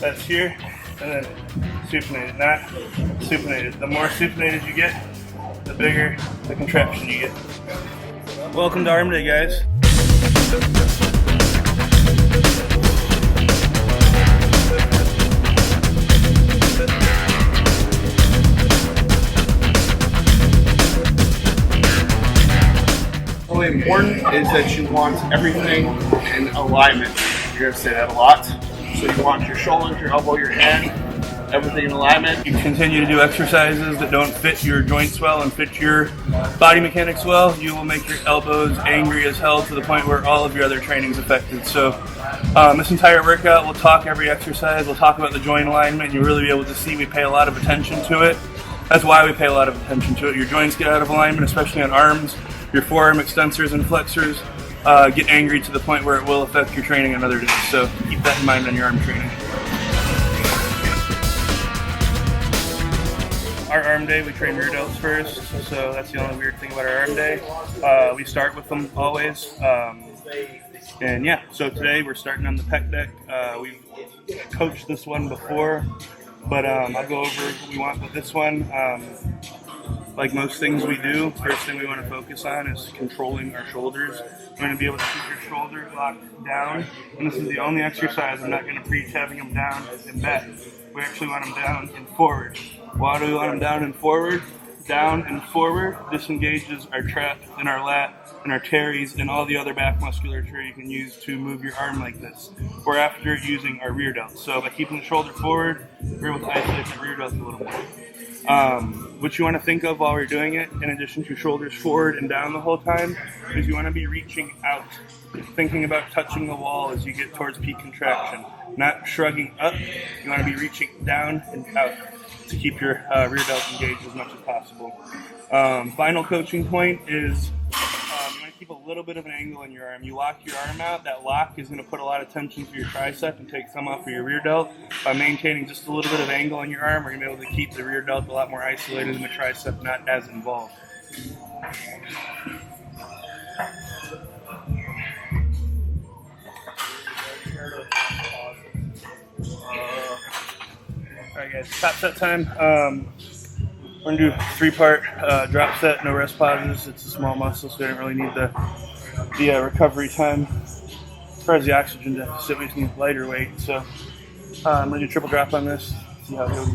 That's here, and then supinated, not supinated. The more supinated you get, the bigger the contraction you get. Welcome to arm day, guys. Really important is that you want everything in alignment. You're going to say that a lot. So you want your shoulders, your elbow, your head, everything in alignment. You continue to do exercises that don't fit your joints well and fit your body mechanics well, you will make your elbows angry as hell to the point where all of your other training is affected. So this entire workout, we'll talk every exercise, we'll talk about the joint alignment, and you'll really be able to see we pay a lot of attention to it. That's why we pay a lot of attention to it. Your joints get out of alignment, especially on arms. Your forearm extensors and flexors get angry to the point where it will affect your training another day. So keep that in mind on your arm training. Our arm day, we train rear delts first, so that's the only weird thing about our arm day. We start with them always. And yeah, so today we're starting on the pec deck. We've coached this one before, but I'll go over what we want with this one. Like most things we do, first thing we want to focus on is controlling our shoulders. You want to be able to keep your shoulders locked down, and this is the only exercise I'm not going to preach having them down and back. We actually want them down and forward. Why do we want them down and forward? Down and forward. This engages our trap and our lat and our teres and all the other back musculature you can use to move your arm like this. We're after using our rear delts. So by keeping the shoulder forward, we're able to isolate the rear delts a little more. What you want to think of while we're doing it, in addition to shoulders forward and down the whole time, is you want to be reaching out, thinking about touching the wall as you get towards peak contraction, not shrugging up. You want to be reaching down and out to keep your rear delt engaged as much as possible. Final coaching point is you want to keep a little bit of an angle in your arm. You lock your arm out, that lock is going to put a lot of tension to your tricep and take some off of your rear delt. By maintaining just a little bit of angle in your arm, we're going to be able to keep the rear delt a lot more isolated and the tricep not as involved. Alright guys, top set time. We're going to do 3-part drop set, no rest pauses. It's a small muscle, so we don't really need the recovery time. As far as the oxygen deficit, we just need lighter weight. So I'm going to do triple drop on this, see how it goes.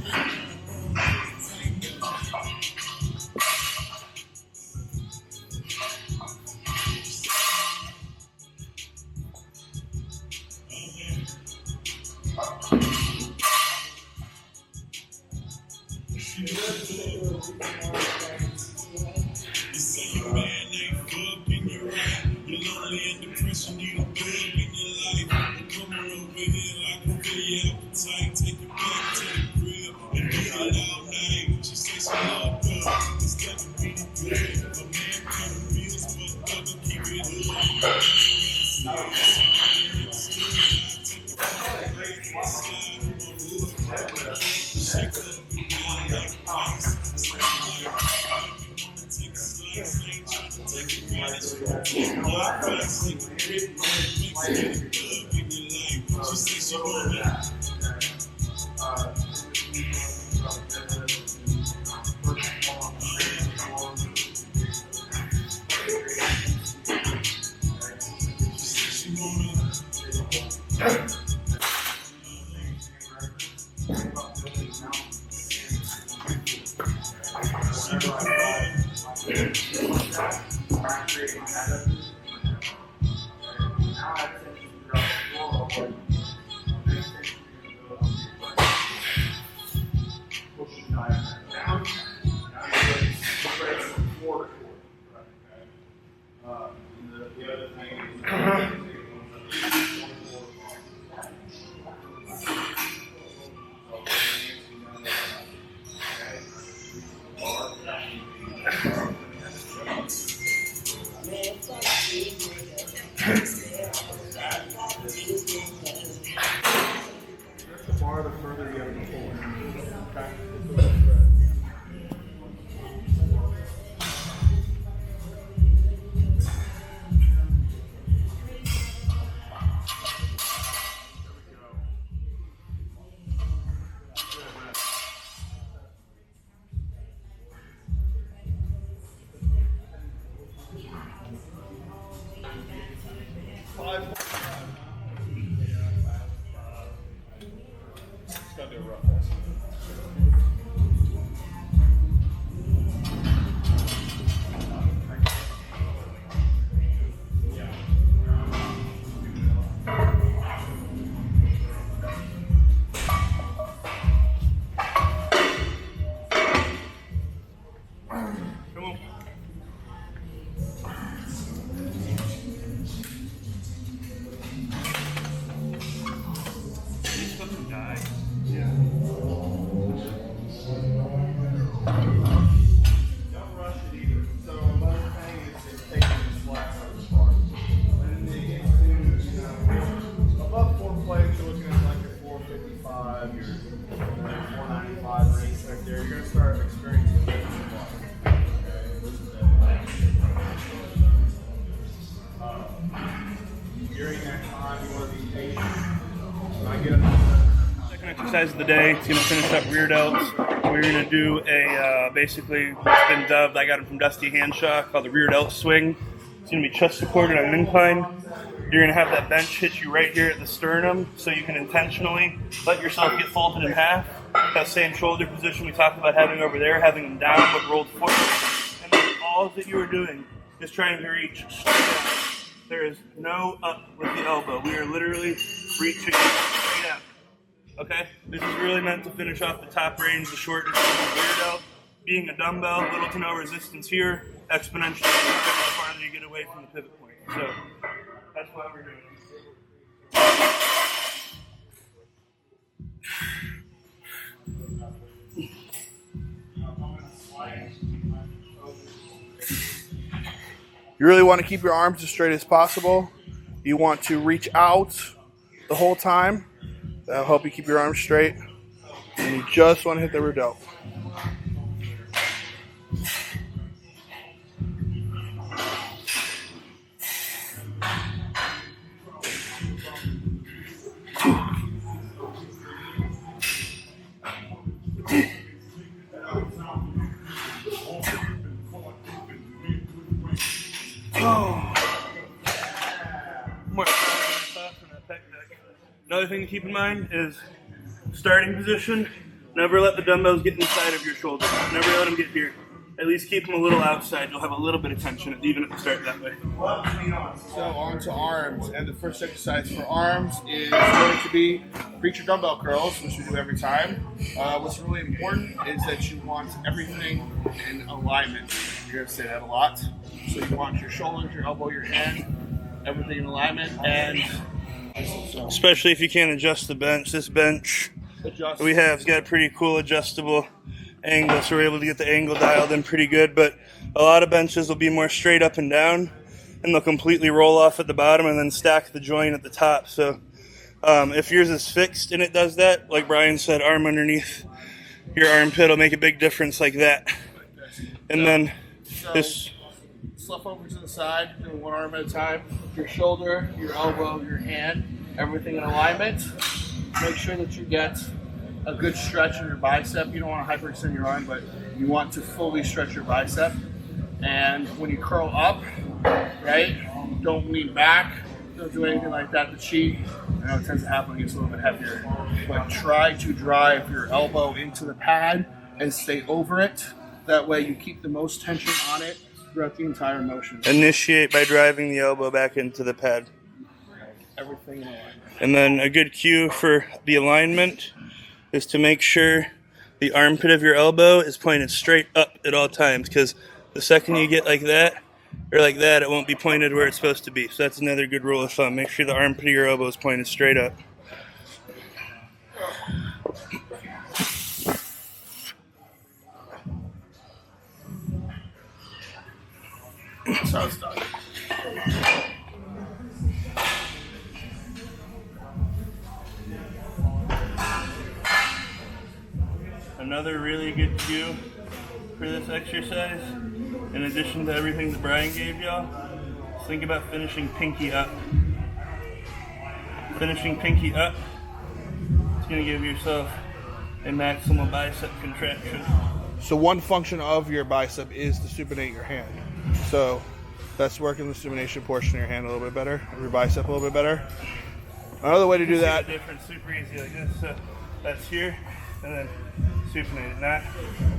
gotta do a ruffle. Second exercise of the day. It's going to finish up rear delts. We're going to do a basically what's been dubbed, I got him from Dusty Handshaw, called the rear delt swing. It's going to be chest supported on an incline. You're going to have that bench hit you right here at the sternum, so you can intentionally let yourself get folded in half. That same shoulder position we talked about having over there, having them down but rolled forward. And then all that you are doing is trying to reach straight up. There is no up with the elbow. We are literally reaching straight up. Okay? This is really meant to finish off the top range, the short distance of the rear delt. Being a dumbbell, little to no resistance here, exponentially the farther you get away from the pivot point. So that's why we're doing You really want to keep your arms as straight as possible. You want to reach out the whole time. That'll help you keep your arms straight. And you just want to hit the rear delt. Another thing to keep in mind is starting position. Never let the dumbbells get inside of your shoulders. Never let them get here. At least keep them a little outside. You'll have a little bit of tension, even at the start that way. So on to arms, and the first exercise for arms is going to be preacher dumbbell curls, which we do every time. What's really important is that you want everything in alignment. You're going to say that a lot. So you want your shoulders, your elbow, your hand, everything in alignment, and especially if you can't adjust the bench. This bench we have has got a pretty cool adjustable angle, so we're able to get the angle dialed in pretty good. But a lot of benches will be more straight up and down, and they'll completely roll off at the bottom and then stack the joint at the top. So if yours is fixed and it does that, like Bryan said, arm underneath your armpit will make a big difference like that. And then this... Slip over to the side, do one arm at a time. Your shoulder, your elbow, your hand, everything in alignment. Make sure that you get a good stretch in your bicep. You don't want to hyperextend your arm, but you want to fully stretch your bicep. And when you curl up, right, don't lean back. Don't do anything like that to cheat. I know it tends to happen when it gets a little bit heavier. But try to drive your elbow into the pad and stay over it. That way you keep the most tension on it throughout the entire motion. Initiate by driving the elbow back into the pad. Everything in alignment. And then a good cue for the alignment is to make sure the armpit of your elbow is pointed straight up at all times, because the second you get like that, or like that, it won't be pointed where it's supposed to be. So that's another good rule of thumb. Make sure the armpit of your elbow is pointed straight up. That's how it's done. Another really good cue for this exercise, in addition to everything that Bryan gave y'all, is think about finishing pinky up. Finishing pinky up, it's going to give yourself a maximal bicep contraction. So one function of your bicep is to supinate your hand. So that's working the supination portion of your hand a little bit better, of your bicep a little bit better. Another way to do that. Different, super easy like this. So That's here, and then supinated, not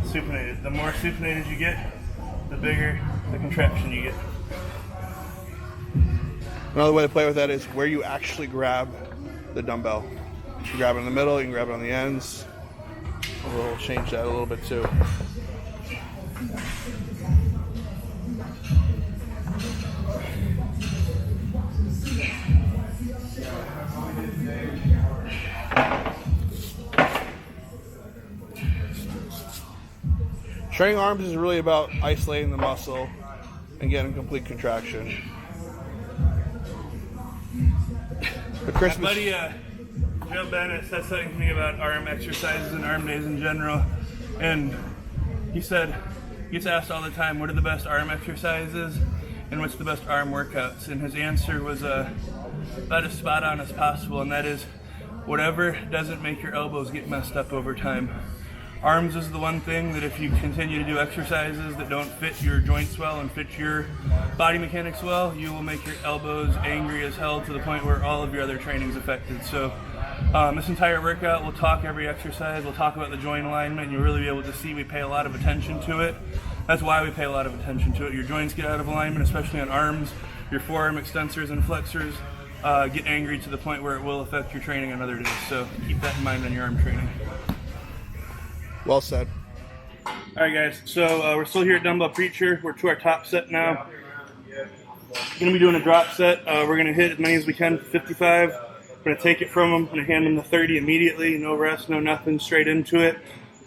supinated. The more supinated you get, the bigger the contraction you get. Another way to play with that is where you actually grab the dumbbell. You can grab it in the middle, you can grab it on the ends. We'll change that a little bit too. Training arms is really about isolating the muscle and getting complete contraction. The Christmas. My buddy Joe Bennett said something to me about arm exercises and arm days in general, and he said he gets asked all the time, what are the best arm exercises and what's the best arm workouts? And his answer was about as spot on as possible, and that is whatever doesn't make your elbows get messed up over time. Arms is the one thing that if you continue to do exercises that don't fit your joints well and fit your body mechanics well, you will make your elbows angry as hell to the point where all of your other training is affected. So this entire workout, we'll talk every exercise, we'll talk about the joint alignment, and you'll really be able to see we pay a lot of attention to it. That's why we pay a lot of attention to it. Your joints get out of alignment, especially on arms. Your forearm extensors and flexors get angry to the point where it will affect your training on other days. So keep that in mind on your arm training. Well said. All right, guys. So we're still here at Dumbbell Preacher. We're to our top set now. Going to be doing a drop set. We're going to hit as many as we can, 55. I'm going to take it from them. I'm going to hand them the 30 immediately. No rest, no nothing, straight into it.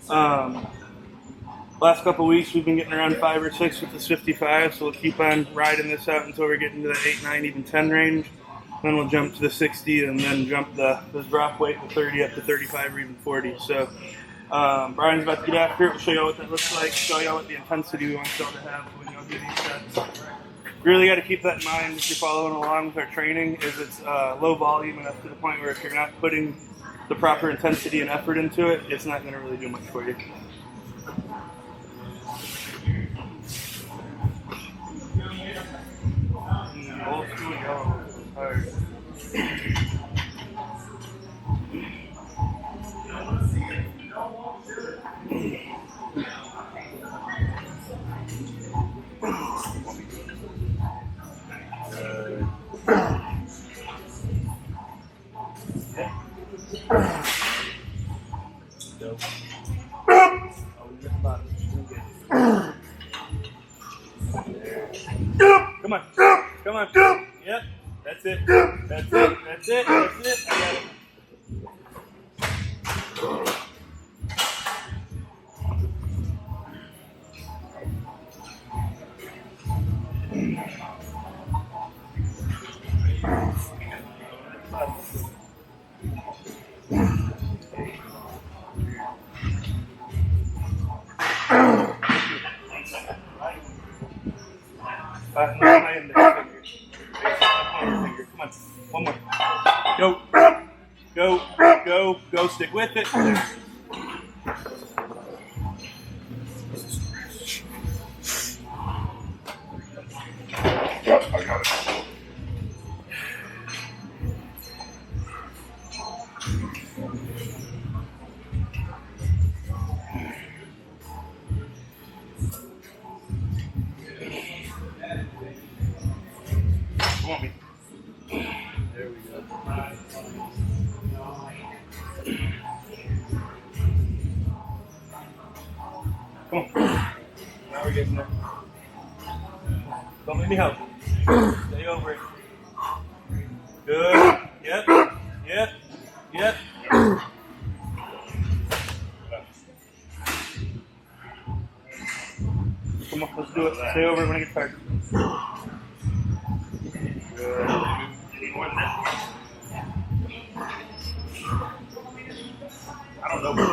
Last couple weeks, we've been getting around 5 or 6 with this 55, so we'll keep on riding this out until we're getting to the 8, 9, even 10 range. Then we'll jump to the 60 and then jump the drop weight, the 30 up to 35 or even 40. So Brian's about to get after it. We'll show y'all what that looks like, show y'all what the intensity we want y'all to have when y'all do these sets. Really got to keep that in mind if you're following along with our training, is it's low volume enough to the point where if you're not putting the proper intensity and effort into it, it's not going to really do much for you. Old school yellow is hard. Come on. Come on. Yep. That's it. That's it. That's it. That's it. I got it. My index finger. Come on. One more. Go. Go. Go. Go. Stick with it. Yep, I got it. Want me? There we go. Come on. Now we're getting there. Don't let me help. Stay over it. Good. Yep. Yep. Yep. Come on, let's do it. Stay over it when I get tired. Good. More than that. I don't know where to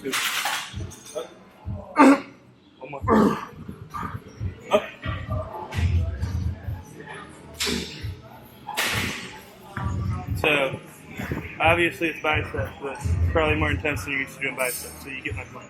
Two. Up. One more. Up. So, obviously it's biceps, but it's probably more intense than you're used to doing biceps, so you get my point.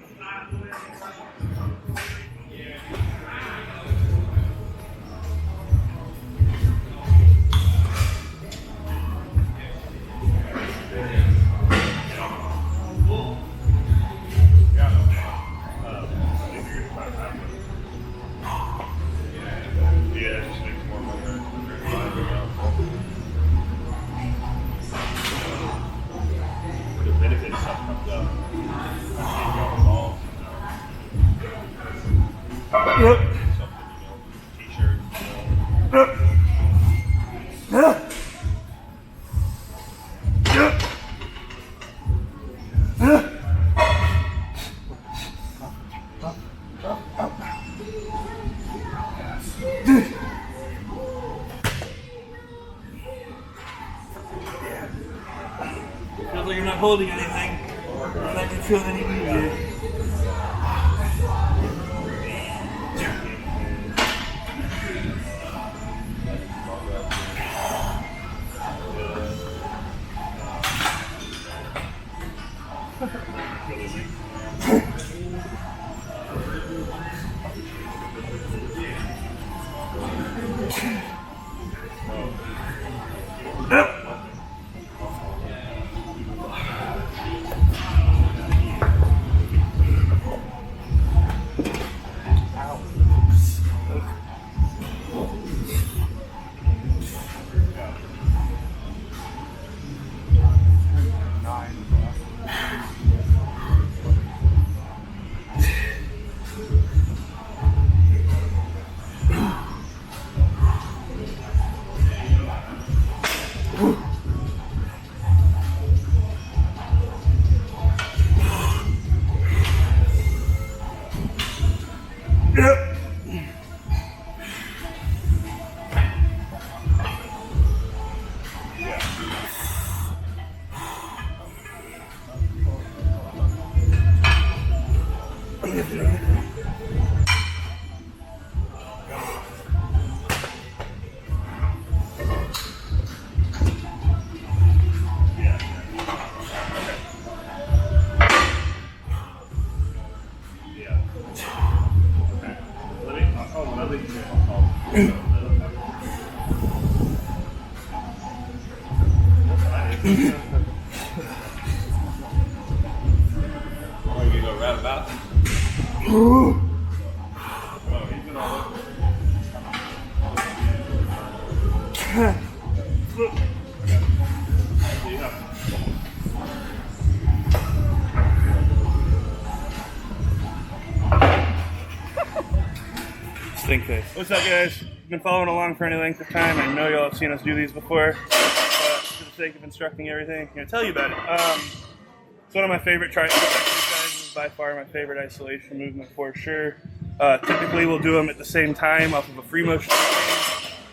holding anything. I'm not gonna feel any easier. Stink face. What's up, guys? Been following along for any length of time. I know y'all have seen us do these before. For the sake of instructing everything, I'm going to tell you about it. It's one of my favorite tricep exercises, by far my favorite isolation movement for sure. Typically we'll do them at the same time off of a free motion.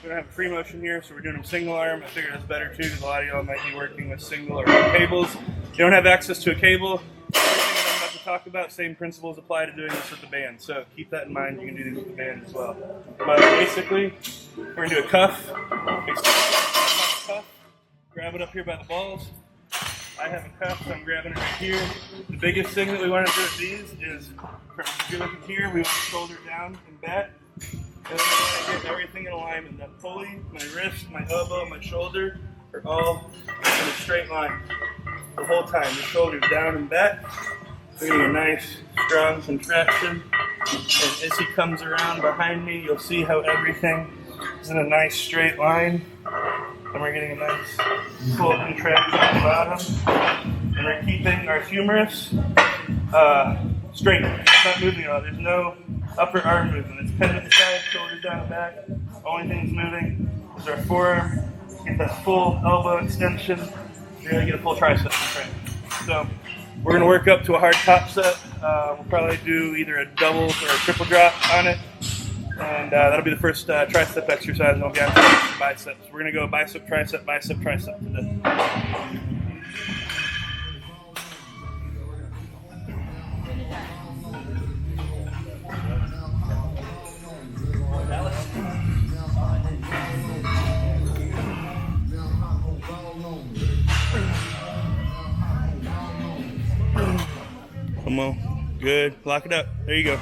We don't have a free motion here, so we're doing them single arm. I figured that's better too, because a lot of y'all might be working with single or cables. You don't have access to a cable. Everything that I'm about to talk about, same principles apply to doing this with the band. So keep that in mind. You can do these with the band as well. But basically, we're going to do a cuff. Grab it up here by the balls. I have a cuff, so I'm grabbing it right here. The biggest thing that we want to do with these is, if you're looking here, we want to shoulder down and back. And then we want to get everything in alignment. That pulley, my wrist, my elbow, my shoulder are all in a straight line the whole time. The shoulders down and back. We're getting a nice, strong contraction. And as he comes around behind me, you'll see how everything is in a nice straight line. And we're getting a nice full contraction at the bottom. And we're keeping our humerus straight. It's not moving at all. There's no upper arm movement. It's pinned at the side, shoulders down and back. Only thing that's moving is our forearm. Get that full elbow extension. You're going to get a full tricep contraction. So we're going to work up to a hard top set. We'll probably do either a double or a triple drop on it. And that'll be the first tricep exercise, and we'll get on to the biceps. We're going to go bicep, tricep today. Come on. Good. Lock it up. There you go.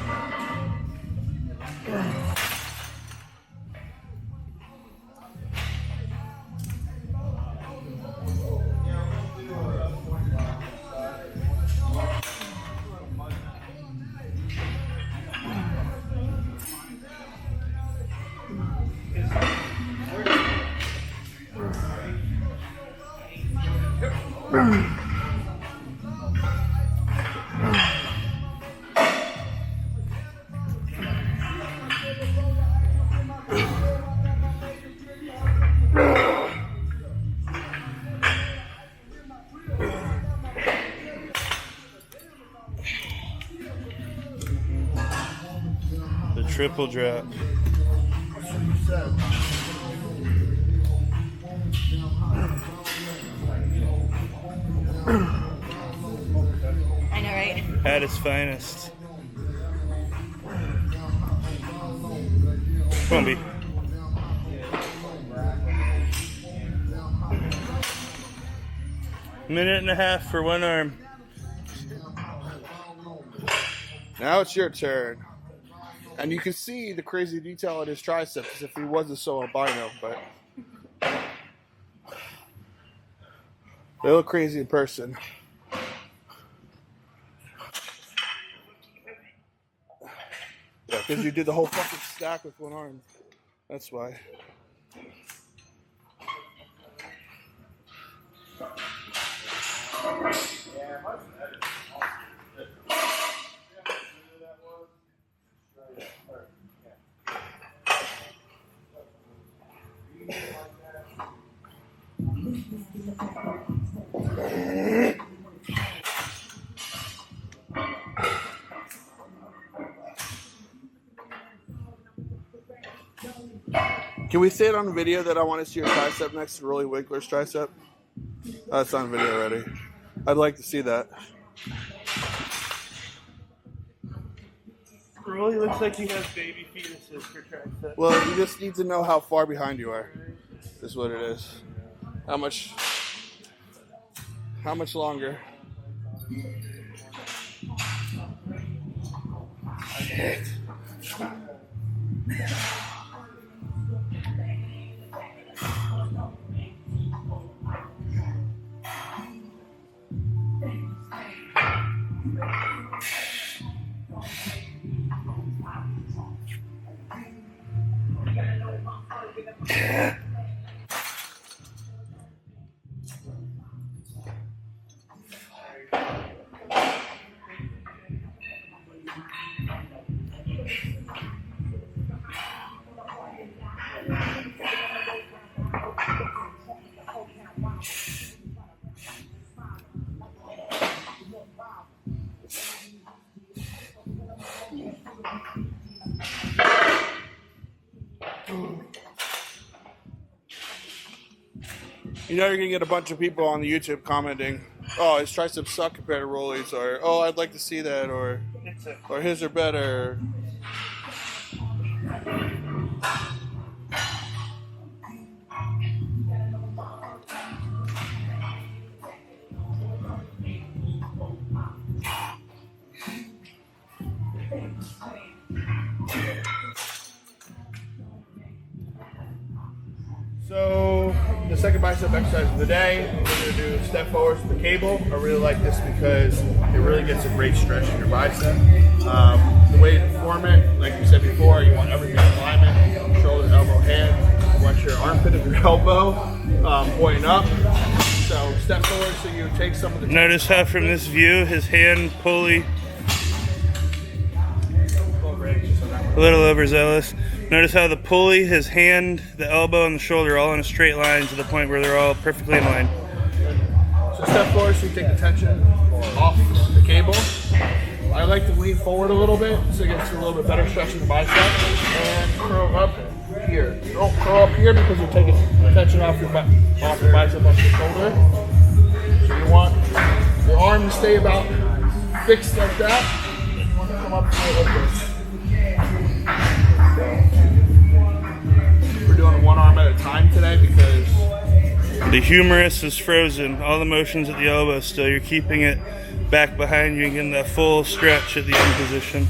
The triple drop. at its finest. Come on, B. Minute and a half for one arm. Now it's your turn. And you can see the crazy detail in his triceps as if he wasn't so albino, but they look crazy in person. Yeah, because you did the whole fucking stack with one arm. That's why. Can we say it on video that I want to see your tricep next to Rolly Winkler's tricep? Oh, it's on video already. I'd like to see that. Rolly looks like he has baby fetuses for tricep. Well, you just need to know how far behind you are. Is what it is. How much longer? Shit. You know you're gonna get a bunch of people on the YouTube commenting, "Oh, his triceps suck compared to Rolly's," or "Oh, I'd like to see that," or "His are better." So the second bicep exercise of the day, we're going to do step forwards with the cable. I really like this because it really gets a great stretch in your bicep. The way to perform it, like we said before, you want everything in alignment, shoulder, elbow, hand. You want your armpit of your elbow pointing up. So step forward so you take some of the... Notice how from this view, his hand pulley, a little overzealous. Notice how the pulley, his hand, the elbow, and the shoulder are all in a straight line to the point where they're all perfectly in line. So step forward so you take the tension off the cable. I like to lean forward a little bit so it gets a little bit better stretch in the bicep. And curl up here. Don't curl up here because you're taking tension off your bicep, off your shoulder. So you want your arm to stay about fixed like that. And you want to come up here like this. We're doing one arm at a time today because the humerus is frozen. All the motion's at the elbow still. You're keeping it back behind you and getting that full stretch at the end position.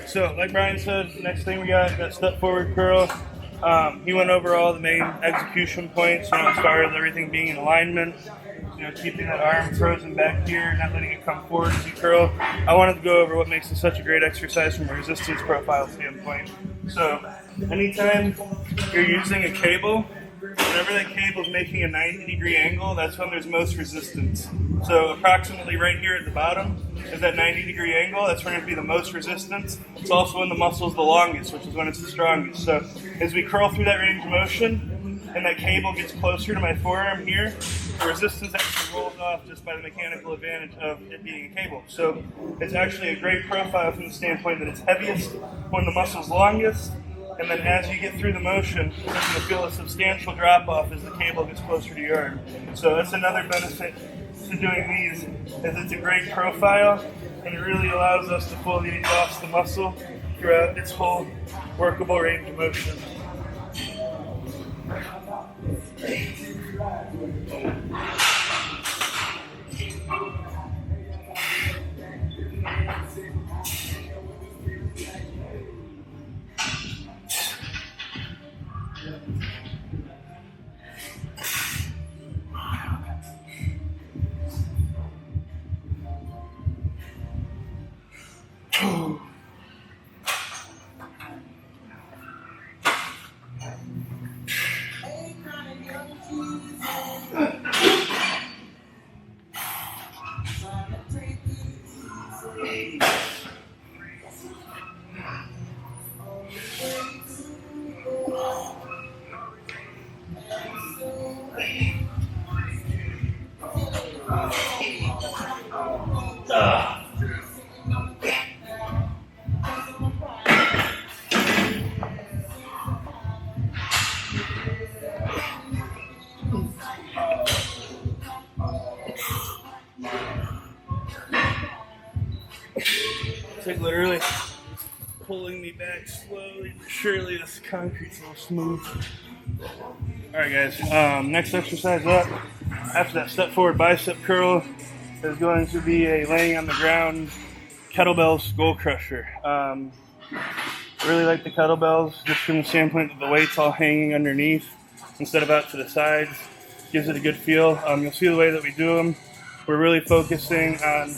So like Bryan said, next thing we got that step forward curl. He went over all the main execution points, as far as everything being in alignment, keeping that arm frozen back here, not letting it come forward as you curl. I wanted to go over what makes this such a great exercise from a resistance profile standpoint. So anytime you're using a cable, whenever that cable is making a 90-degree angle, that's when there's most resistance. So approximately right here at the bottom is that 90-degree angle. That's when it's going to be the most resistance. It's also when the muscle's the longest, which is when it's the strongest. So as we curl through that range of motion and that cable gets closer to my forearm here, the resistance actually rolls off just by the mechanical advantage of it being a cable. So it's actually a great profile from the standpoint that it's heaviest when the muscle's longest, and then as you get through the motion, you're going to feel a substantial drop-off as the cable gets closer to your arm. So that's another benefit to doing these, is it's a great profile, and it really allows us to fully exhaust the muscle throughout its whole workable range of motion. It's like literally pulling me back slowly but surely. This concrete's a little smooth. Alright guys, next exercise up, after that step forward bicep curl, is going to be a laying on the ground kettlebell skull crusher. I really like the kettlebells just from the standpoint that the weight's all hanging underneath instead of out to the sides. Gives it a good feel. You'll see the way that we do them. We're really focusing on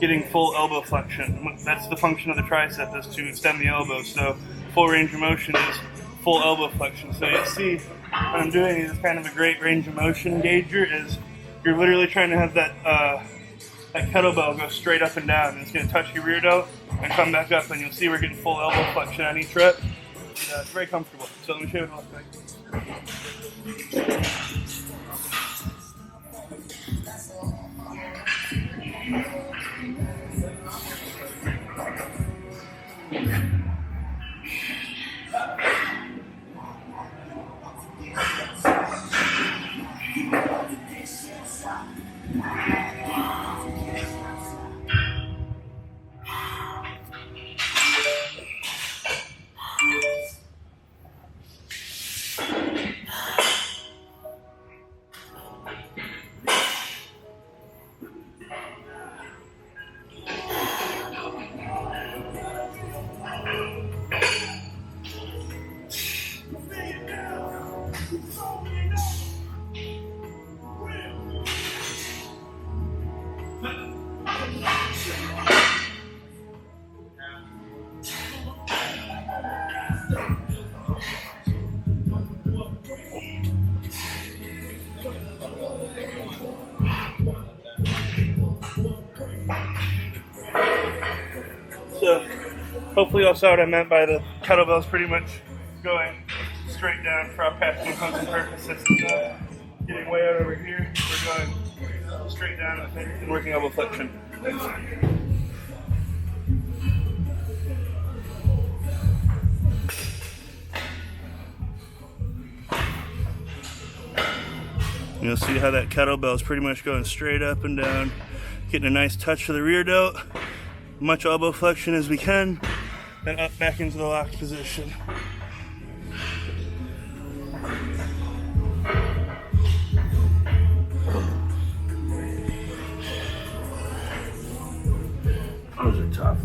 getting full elbow flexion. That's the function of the tricep, is to extend the elbow. So full range of motion is full elbow flexion. So you see what I'm doing is kind of a great range of motion engager. Is you're literally trying to have that that kettlebell go straight up and down. And it's going to touch your rear delt and come back up, and you'll see we're getting full elbow flexion on each rep. It's very comfortable. So let me show you what it looks like. So hopefully you saw what I meant by the kettlebells pretty much going straight down for our practical function purposes. Getting way out over here, we're going straight down and working elbow flexion. You'll see how that kettlebell is pretty much going straight up and down, getting a nice touch to the rear delt, much elbow flexion as we can, then up back into the locked position. Those are tough.